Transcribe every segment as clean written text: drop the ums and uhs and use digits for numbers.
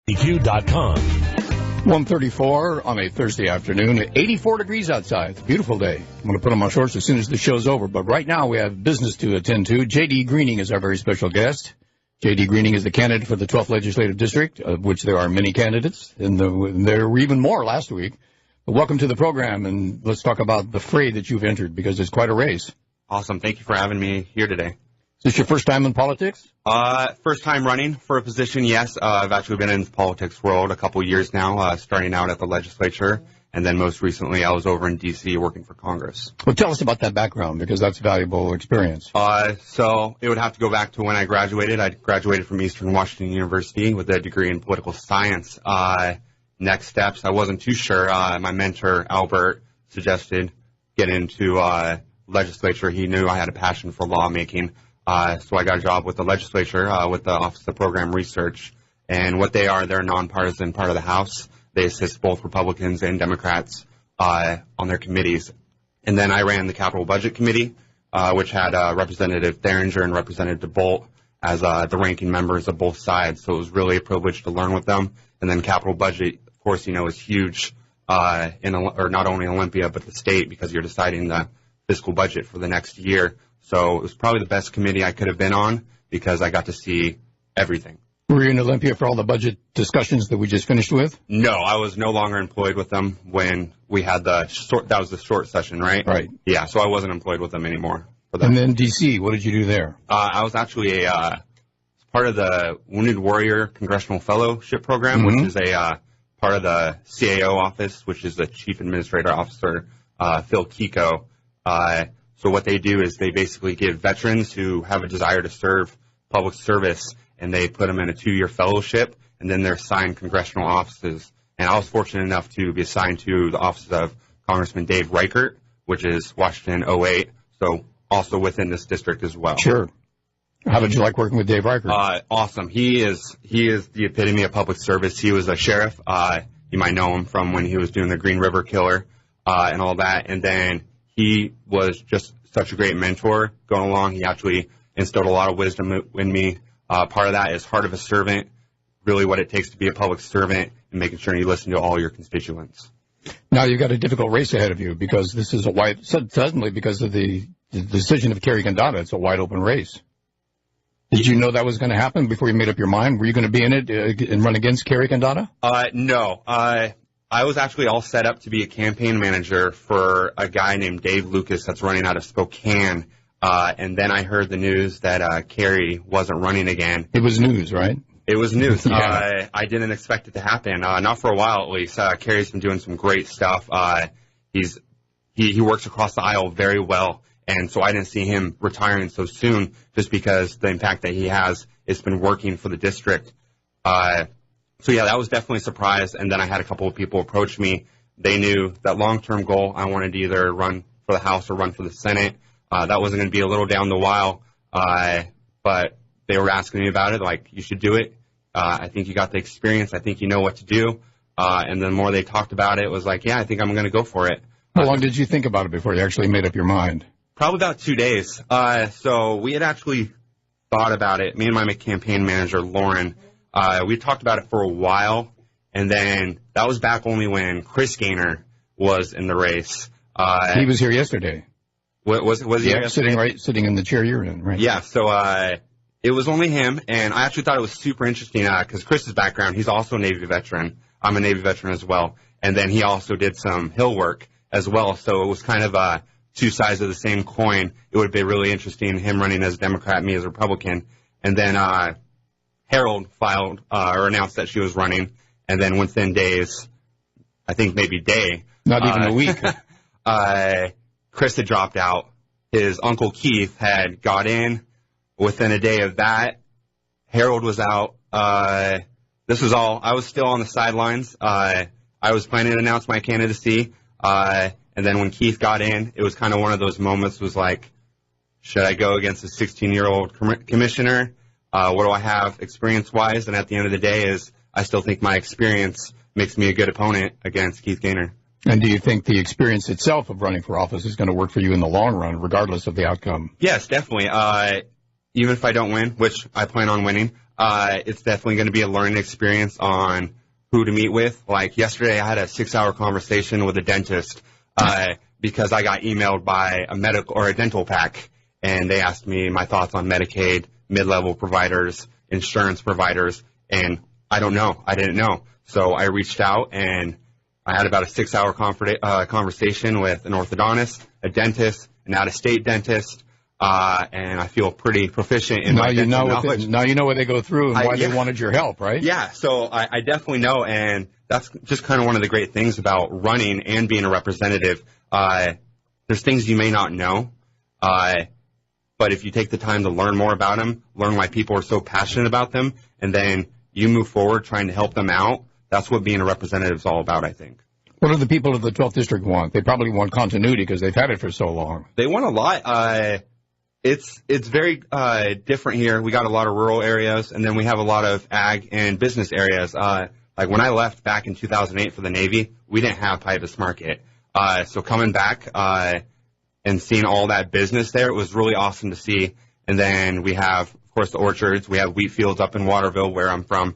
EQ.com. 1:34 on a Thursday afternoon. 84 degrees outside. It's a beautiful day. I'm going to put on my shorts as soon as the show's over. But right now we have business to attend to. J.D. Greening is our very special guest. J.D. Greening is the candidate for the 12th Legislative District, of which there are many candidates, and there were even more last week. But welcome to the program, and let's talk about the fray that you've entered, because it's quite a race. Awesome. Thank you for having me here today. Is this your first time in politics? First time running for a position, yes. I've actually been in the politics world a couple years now, starting out at the legislature, and then most recently I was over in D.C. working for Congress. Well, tell us about that background, because that's valuable experience. So it would have to go back to when I graduated. I graduated from Eastern Washington University with a degree in political science. Next steps, I wasn't too sure. My mentor, Albert, suggested get into legislature. He knew I had a passion for lawmaking. So I got a job with the legislature, with the Office of Program Research. And what they're a nonpartisan part of the House. They assist both Republicans and Democrats on their committees. And then I ran the Capital Budget Committee, which had Representative Theringer and Representative Bolt as the ranking members of both sides. So it was really a privilege to learn with them. And then Capital Budget, of course, is huge or not only in Olympia, but the state, because you're deciding the fiscal budget for the next year. So it was probably the best committee I could have been on because I got to see everything. Were you in Olympia for all the budget discussions that we just finished with? No, I was no longer employed with them when we had that was the short session, right? Right. Yeah, so I wasn't employed with them anymore. For that. And then D.C., what did you do there? I was actually part of the Wounded Warrior Congressional Fellowship Program, which is a part of the CAO office, which is the Chief Administrator Officer, Phil Kiko. So what they do is they basically give veterans who have a desire to serve public service, and they put them in a 2-year fellowship, and then they're assigned congressional offices. And I was fortunate enough to be assigned to the office of Congressman Dave Reichert, which is Washington 08, so also within this district as well. Sure. How did you like working with Dave Reichert? Awesome. He is the epitome of public service. He was a sheriff. You might know him from when he was doing the Green River Killer and all that. And then he was just such a great mentor going along. He actually instilled a lot of wisdom in me. Part of that is heart of a servant, really what it takes to be a public servant, and making sure you listen to all your constituents. Now you've got a difficult race ahead of you because this is suddenly because of the decision of Kerry Condada, it's a wide open race. Did you know that was going to happen before you made up your mind? Were you going to be in it and run against Kerry Condada? No. I was actually all set up to be a campaign manager for a guy named Dave Lucas that's running out of Spokane. And then I heard the news that Kerry wasn't running again. It was news, right? It was news. Yeah. I didn't expect it to happen, not for a while at least. Kerry's been doing some great stuff. He works across the aisle very well, and so I didn't see him retiring so soon just because the impact that he has has been working for the district. So, yeah, that was definitely a surprise, and then I had a couple of people approach me. They knew that long-term goal, I wanted to either run for the House or run for the Senate. That wasn't going to be a little down the while, but they were asking me about it, like, you should do it. I think you got the experience. I think you know what to do. And the more they talked about it, it was like, yeah, I think I'm going to go for it. How long did you think about it before you actually made up your mind? Probably about 2 days. So we had actually thought about it. Me and my campaign manager, Lauren, we talked about it for a while, and then that was back only when Chris Gaynor was in the race. He was here yesterday. Was he here yesterday? Sitting in the chair you're in, right? Yeah, so it was only him, and I actually thought it was super interesting because Chris's background, he's also a Navy veteran. I'm a Navy veteran as well, and then he also did some Hill work as well, so it was kind of two sides of the same coin. It would be really interesting, him running as a Democrat, me as a Republican, and then Harold filed or announced that she was running, and then within days, I think maybe day. Not even a week. Chris had dropped out. His uncle Keith had got in. Within a day of that, Harold was out. This was all, I was still on the sidelines. I was planning to announce my candidacy. And then when Keith got in, it was kind of one of those moments was like, should I go against a 16-year-old commissioner? What do I have experience-wise? And at the end of the day is I still think my experience makes me a good opponent against Keith Gaynor. And do you think the experience itself of running for office is going to work for you in the long run, regardless of the outcome? Yes, definitely. Even if I don't win, which I plan on winning, It's definitely going to be a learning experience on who to meet with. Like yesterday, I had a 6-hour conversation with a dentist because I got emailed by a medical or a dental pack, and they asked me my thoughts on Medicaid, mid-level providers, insurance providers, and I don't know. I didn't know. So I reached out, and I had about a 6-hour conversation with an orthodontist, a dentist, an out-of-state dentist, and I feel pretty proficient in my dental knowledge. Now you know what they go through and why they wanted your help, right? Yeah, so I definitely know, and that's just kind of one of the great things about running and being a representative. There's things you may not know, but if you take the time to learn more about them, learn why people are so passionate about them, and then you move forward trying to help them out, that's what being a representative is all about, I think. What do the people of the 12th District want? They probably want continuity because they've had it for so long. They want a lot. It's very different here. We got a lot of rural areas, and then we have a lot of ag and business areas. Like when I left back in 2008 for the Navy, we didn't have Pybus Market. So coming back and seeing all that business there, it was really awesome to see. And then we have, of course, the orchards. We have wheat fields up in Waterville, where I'm from.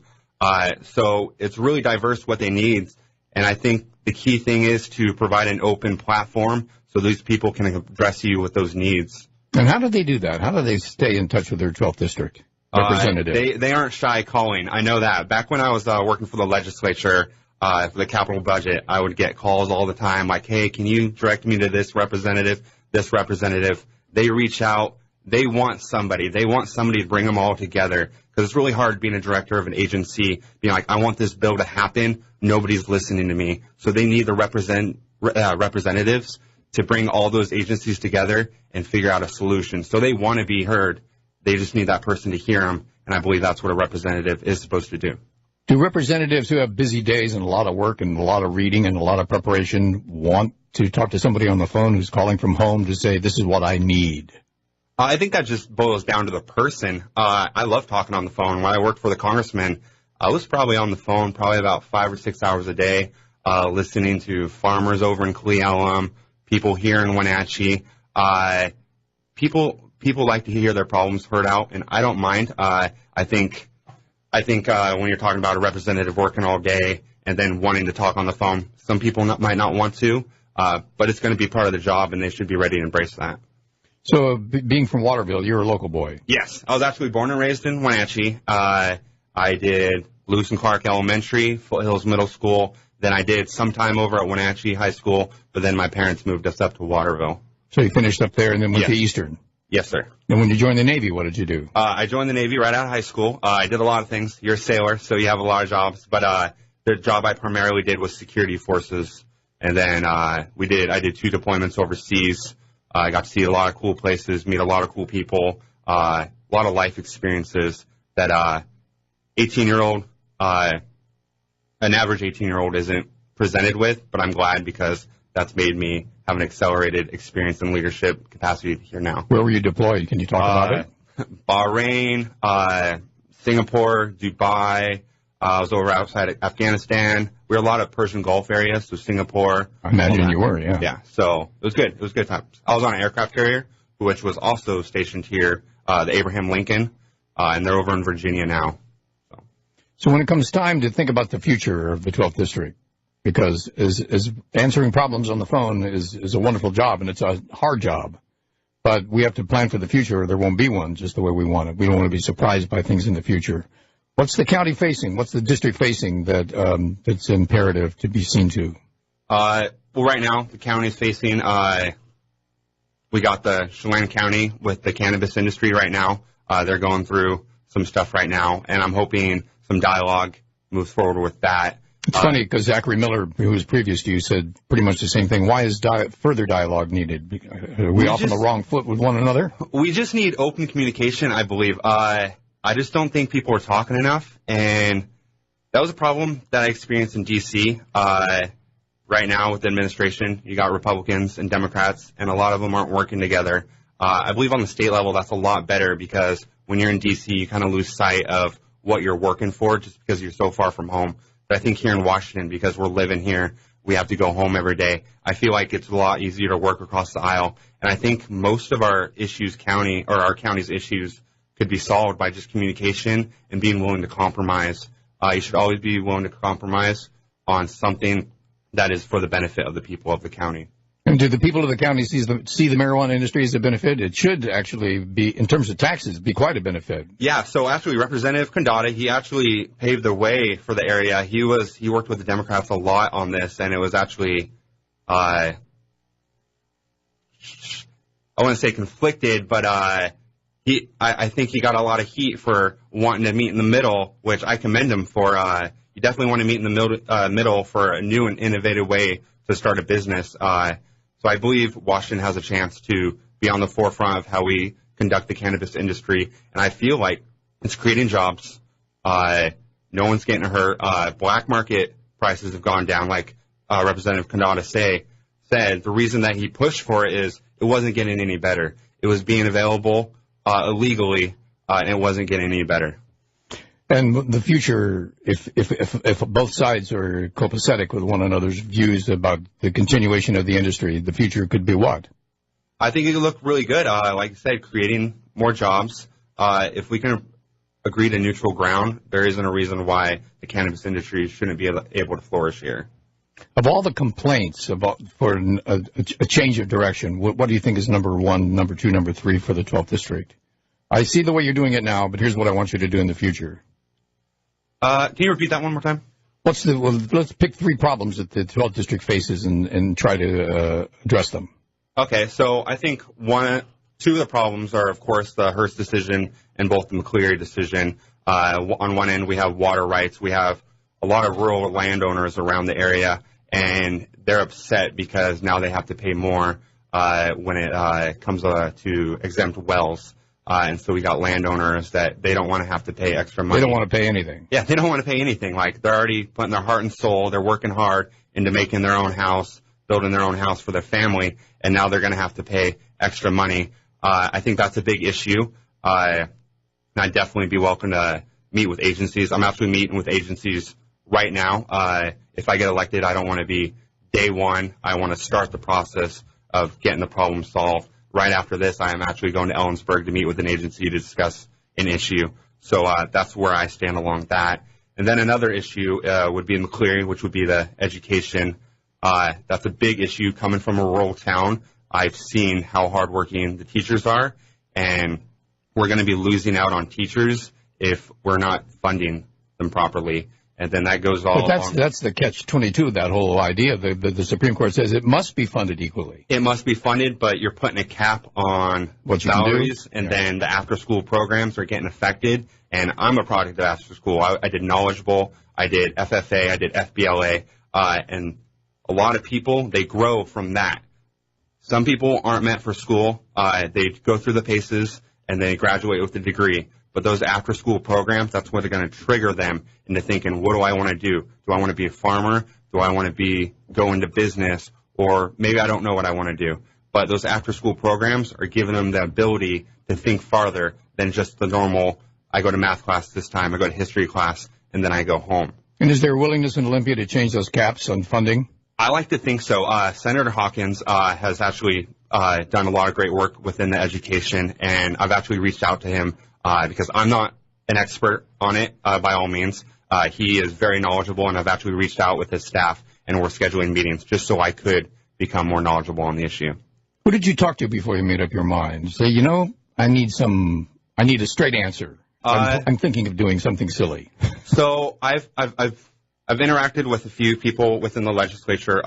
So it's really diverse what they need. And I think the key thing is to provide an open platform so these people can address you with those needs. And how do they do that? How do they stay in touch with their 12th District representative? They aren't shy calling. I know that. Back when I was working for the legislature, for the capital budget, I would get calls all the time like, hey, can you direct me to this representative, this representative? They reach out. They want somebody. They want somebody to bring them all together, because it's really hard being a director of an agency, being like, I want this bill to happen. Nobody's listening to me. So they need the representatives to bring all those agencies together and figure out a solution. So they want to be heard. They just need that person to hear them, and I believe that's what a representative is supposed to do. Do representatives who have busy days and a lot of work and a lot of reading and a lot of preparation want to talk to somebody on the phone who's calling from home to say, this is what I need? I think that just boils down to the person. I love talking on the phone. When I worked for the congressman, I was probably on the phone probably about 5 or 6 hours a day, listening to farmers over in Cle Elum, people here in Wenatchee. People like to hear their problems heard out, and I don't mind. I think when you're talking about a representative working all day and then wanting to talk on the phone, some people might not want to, but it's going to be part of the job, and they should be ready to embrace that. So, being from Waterville, you're a local boy. Yes, I was actually born and raised in Wenatchee. I did Lewis and Clark Elementary, Foothills Middle School. Then I did some time over at Wenatchee High School, but then my parents moved us up to Waterville. So you finished up there and then went to Eastern? Yes, sir. And when you joined the Navy, what did you do? I joined the Navy right out of high school. I did a lot of things. You're a sailor, so you have a lot of jobs. But the job I primarily did was security forces. And then I did 2 deployments overseas. I got to see a lot of cool places, meet a lot of cool people, a lot of life experiences that 18-year-old, an average 18-year-old isn't presented with, but I'm glad because that's made me have an accelerated experience in leadership capacity here now. Where were you deployed? Can you talk about it? Bahrain, Singapore, Dubai. I was over outside of Afghanistan. We were a lot of Persian Gulf areas, so Singapore. I imagine you were, yeah. Yeah, so it was good. It was good times. I was on an aircraft carrier, which was also stationed here, the Abraham Lincoln, and they're over in Virginia now. So when it comes time to think about the future of the 12th District, because as answering problems on the phone is a wonderful job, and it's a hard job, but we have to plan for the future or there won't be one just the way we want it. We don't want to be surprised by things in the future. What's the county facing? What's the district facing that's imperative to be seen to? Well, right now, the county's facing, we got the Chelan County with the cannabis industry right now. They're going through some stuff right now, and I'm hoping some dialogue moves forward with that. It's funny because Zachary Miller, who was previous to you, said pretty much the same thing. Why is further dialogue needed? Are we off on the wrong foot with one another? We just need open communication, I believe. I just don't think people are talking enough, and that was a problem that I experienced in D.C. Right now with the administration. You got Republicans and Democrats, and a lot of them aren't working together. I believe on the state level that's a lot better because when you're in D.C., you kind of lose sight of what you're working for just because you're so far from home. But I think here in Washington, because we're living here, we have to go home every day. I feel like it's a lot easier to work across the aisle. And I think most of our issues our county's issues could be solved by just communication and being willing to compromise. You should always be willing to compromise on something that is for the benefit of the people of the county. And do the people of the county see the marijuana industry as a benefit? It should actually be, in terms of taxes, be quite a benefit. Yeah, so actually Representative Condada, he actually paved the way for the area. He worked with the Democrats a lot on this, and it was actually, I wouldn't say conflicted, but I think he got a lot of heat for wanting to meet in the middle, which I commend him for. You definitely want to meet in the middle for a new and innovative way to start a business. So I believe Washington has a chance to be on the forefront of how we conduct the cannabis industry, and I feel like it's creating jobs. No one's getting hurt. Black market prices have gone down, like Representative Condada said. The reason that he pushed for it is it wasn't getting any better. It was being available illegally, and it wasn't getting any better. And the future, if both sides are copacetic with one another's views about the continuation of the industry, the future could be what? I think it could look really good. Like I said, creating more jobs. If we can agree to neutral ground, there isn't a reason why the cannabis industry shouldn't be able to flourish here. Of all the complaints for a change of direction, what do you think is number one, number two, number three for the 12th District? I see the way you're doing it now, but here's what I want you to do in the future. Can you repeat that one more time? Let's pick three problems that the 12th District faces and try to address them. Okay, so I think two of the problems are, of course, the Hearst decision and both the McCleary decision. On one end, we have water rights. We have a lot of rural landowners around the area, and they're upset because now they have to pay more when it comes to exempt wells. And so we got landowners that they don't want to have to pay extra money. They don't want to pay anything. Yeah, they don't want to pay anything. Like, they're already putting their heart and soul. They're working hard into making their own house, building their own house for their family, and now they're going to have to pay extra money. I think that's a big issue. And I'd definitely be welcome to meet with agencies. I'm actually meeting with agencies right now. If I get elected, I don't want to be day one. I want to start the process of getting the problem solved. Right after this, I am actually going to Ellensburg to meet with an agency to discuss an issue. So that's where I stand along that. And then another issue would be in McCleary, which would be the education. That's a big issue coming from a rural town. I've seen how hardworking the teachers are, and we're going to be losing out on teachers if we're not funding them properly. And then that goes all. But that's the catch-22 of that whole idea. The Supreme Court says it must be funded equally. It must be funded, but you're putting a cap on what salaries, and then the after-school programs are getting affected. And I'm a product of after school. I did Knowledgeable, I did FFA, I did FBLA, and a lot of people, they grow from that. Some people aren't meant for school. They go through the paces, and they graduate with a degree. But those after-school programs, that's what they're going to trigger them into thinking, what do I want to do? Do I want to be a farmer? Do I want to go into business? Or maybe I don't know what I want to do. But those after-school programs are giving them the ability to think farther than just the normal, I go to math class this time, I go to history class, and then I go home. And is there a willingness in Olympia to change those caps on funding? I like to think so. Senator Hawkins has actually done a lot of great work within the education, and I've actually reached out to him because I'm not an expert on it by all means. He is very knowledgeable, and I've actually reached out with his staff, and we're scheduling meetings just so I could become more knowledgeable on the issue. Who did you talk to before you made up your mind? Say, I need a straight answer. I'm thinking of doing something silly. So I've interacted with a few people within the legislature.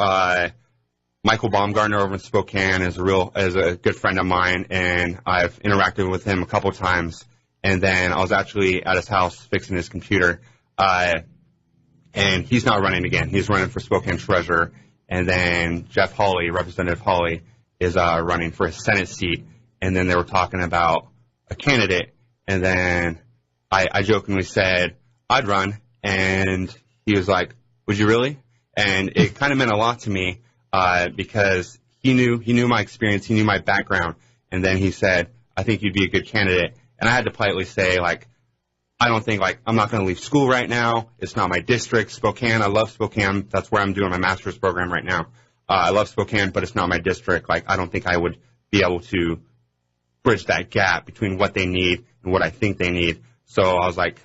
Michael Baumgartner over in Spokane is a good friend of mine, and I've interacted with him a couple of times. And then I was actually at his house fixing his computer, and he's not running again. He's running for Spokane Treasurer. And then Jeff Hawley, Representative Hawley, is running for his Senate seat. And then they were talking about a candidate, and then I jokingly said, I'd run, and he was like, would you really? And it kind of meant a lot to me because he knew my experience, he knew my background, and then he said, I think you'd be a good candidate. And I had to politely say, I don't think, I'm not going to leave school right now. It's not my district. Spokane, I love Spokane. That's where I'm doing my master's program right now. I love Spokane, but it's not my district. I don't think I would be able to bridge that gap between what they need and what I think they need. So I was like,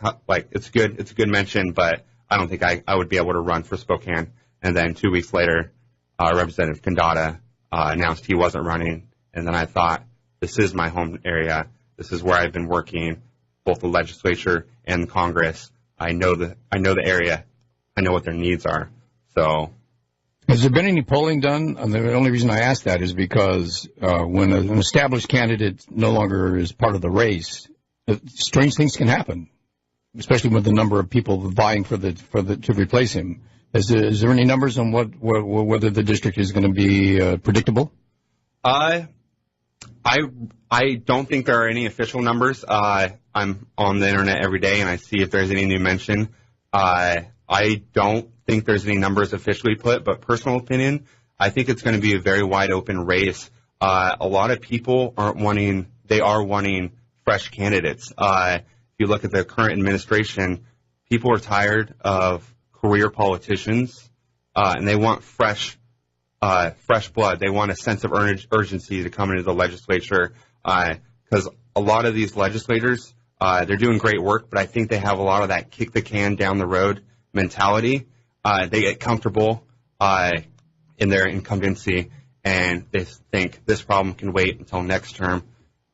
it's good. It's a good mention, but I don't think I would be able to run for Spokane. And then 2 weeks later, Representative Kandata announced he wasn't running. And then I thought, this is my home area. This is where I've been working, both the legislature and Congress. I know the area. I know what their needs are. So, has there been any polling done? And the only reason I ask that is because when an established candidate no longer is part of the race, strange things can happen, especially with the number of people vying to replace him. Is there any numbers on whether the district is going to be predictable? I don't think there are any official numbers. I'm on the internet every day and I see if there's any new mention. I don't think there's any numbers officially put, but personal opinion, I think it's going to be a very wide open race. A lot of people are wanting fresh candidates. If you look at the current administration, people are tired of career politicians, and they want fresh blood. They want a sense of urgency to come into the legislature, because a lot of these legislators, they're doing great work, but I think they have a lot of that kick the can down the road mentality. They get comfortable in their incumbency, and they think this problem can wait until next term.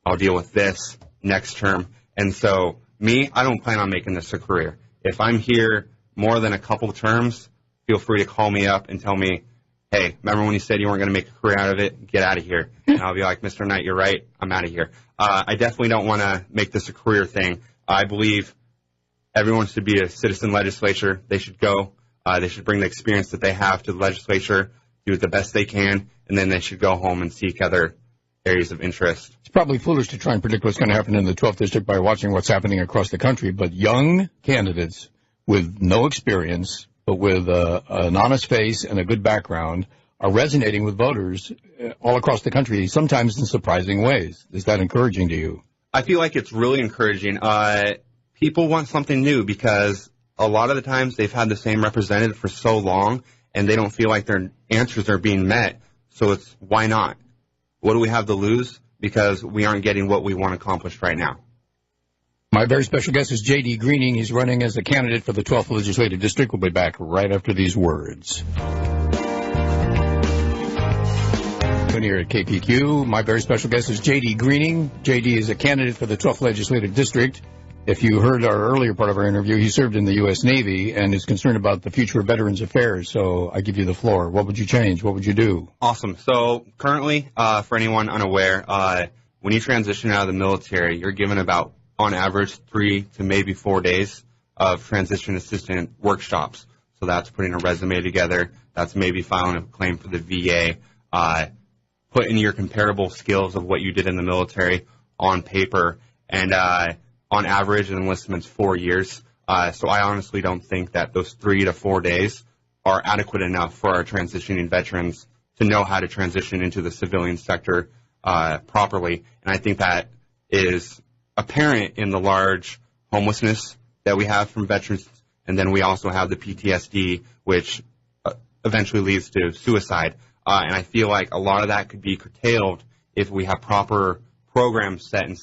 I'll deal with this next term. And so I don't plan on making this a career. If I'm here more than a couple terms, feel free to call me up and tell me, hey, remember when you said you weren't going to make a career out of it? Get out of here. And I'll be like, Mr. Knight, you're right. I'm out of here. I definitely don't want to make this a career thing. I believe everyone should be a citizen legislature. They should go. They should bring the experience that they have to the legislature, do it the best they can, and then they should go home and seek other areas of interest. It's probably foolish to try and predict what's going to happen in the 12th District by watching what's happening across the country, but young candidates with no experience, but with an honest face and a good background, are resonating with voters all across the country, sometimes in surprising ways. Is that encouraging to you? I feel like it's really encouraging. People want something new because a lot of the times they've had the same representative for so long and they don't feel like their answers are being met. So it's, why not? What do we have to lose? Because we aren't getting what we want accomplished right now. My very special guest is J.D. Greening. He's running as a candidate for the 12th Legislative District. We'll be back right after these words. Here at KPQ, my very special guest is J.D. Greening. J.D. is a candidate for the 12th Legislative District. If you heard our earlier part of our interview, he served in the U.S. Navy and is concerned about the future of Veterans Affairs. So I give you the floor. What would you change? What would you do? Awesome. So currently, for anyone unaware, when you transition out of the military, you're given about, on average, 3 to maybe 4 days of transition assistant workshops. So that's putting a resume together. That's maybe filing a claim for the VA. Putting your comparable skills of what you did in the military on paper. And on average, an enlistment's 4 years. So I honestly don't think that those 3 to 4 days are adequate enough for our transitioning veterans to know how to transition into the civilian sector properly. And I think that is apparent in the large homelessness that we have from veterans. And then we also have the PTSD, which eventually leads to suicide. And I feel like a lot of that could be curtailed if we have proper programs set in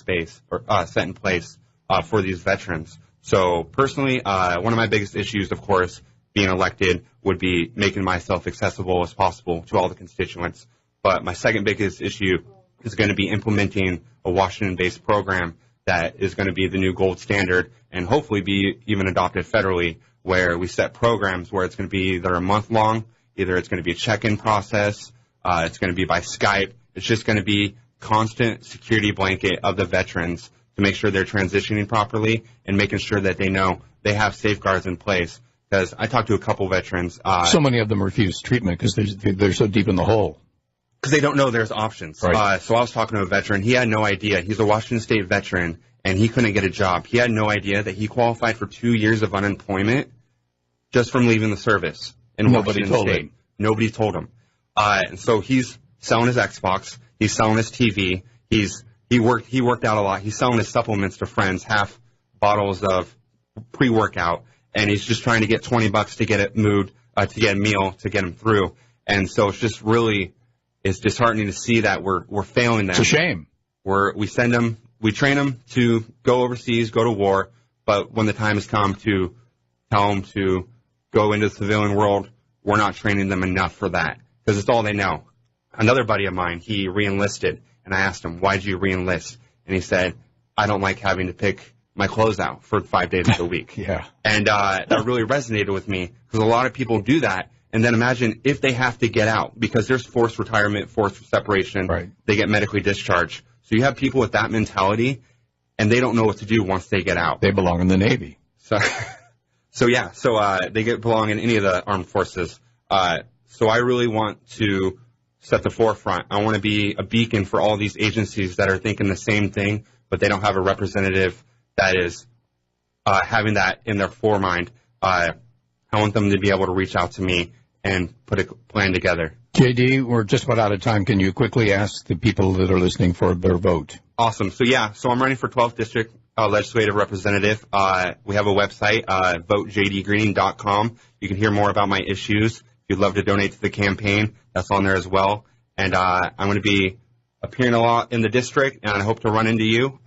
place for these veterans. So personally, one of my biggest issues, of course, being elected would be making myself accessible as possible to all the constituents. But my second biggest issue is going to be implementing a Washington-based program that is going to be the new gold standard and hopefully be even adopted federally, where we set programs where it's going to be either a month long, either it's going to be a check-in process, it's going to be by Skype. It's just going to be constant security blanket of the veterans to make sure they're transitioning properly and making sure that they know they have safeguards in place. Because I talked to a couple veterans. So many of them refuse treatment because they're so deep in the hole. Because they don't know there's options. Right. So I was talking to a veteran. He had no idea. He's a Washington State veteran, and he couldn't get a job. He had no idea that he qualified for 2 years of unemployment just from leaving the service in Washington State. Nobody told him. And so he's selling his Xbox. He's selling his TV. He worked out a lot. He's selling his supplements to friends, half bottles of pre-workout, and he's just trying to get $20 to get it moved, to get a meal to get him through. And so it's just really, it's disheartening to see that we're failing them. It's a shame. we train them to go overseas, go to war, but when the time has come to tell them to go into the civilian world, we're not training them enough for that because it's all they know. Another buddy of mine, he re-enlisted, and I asked him, why'd you re-enlist? And he said, I don't like having to pick my clothes out for 5 days of the week. Yeah. And that really resonated with me because a lot of people do that. And then imagine if they have to get out because there's forced retirement, forced separation. Right. They get medically discharged. So you have people with that mentality, and they don't know what to do once they get out. They belong in the Navy. So they belong in any of the armed forces. So I really want to set the forefront. I want to be a beacon for all these agencies that are thinking the same thing, but they don't have a representative that is having that in their foremind. I want them to be able to reach out to me and put a plan together. JD, we're just about out of time. Can you quickly ask the people that are listening for their vote? Awesome. So I'm running for 12th District Legislative Representative. We have a website, votejdgreening.com. You can hear more about my issues. If you'd love to donate to the campaign, that's on there as well. And I'm going to be appearing a lot in the district, and I hope to run into you.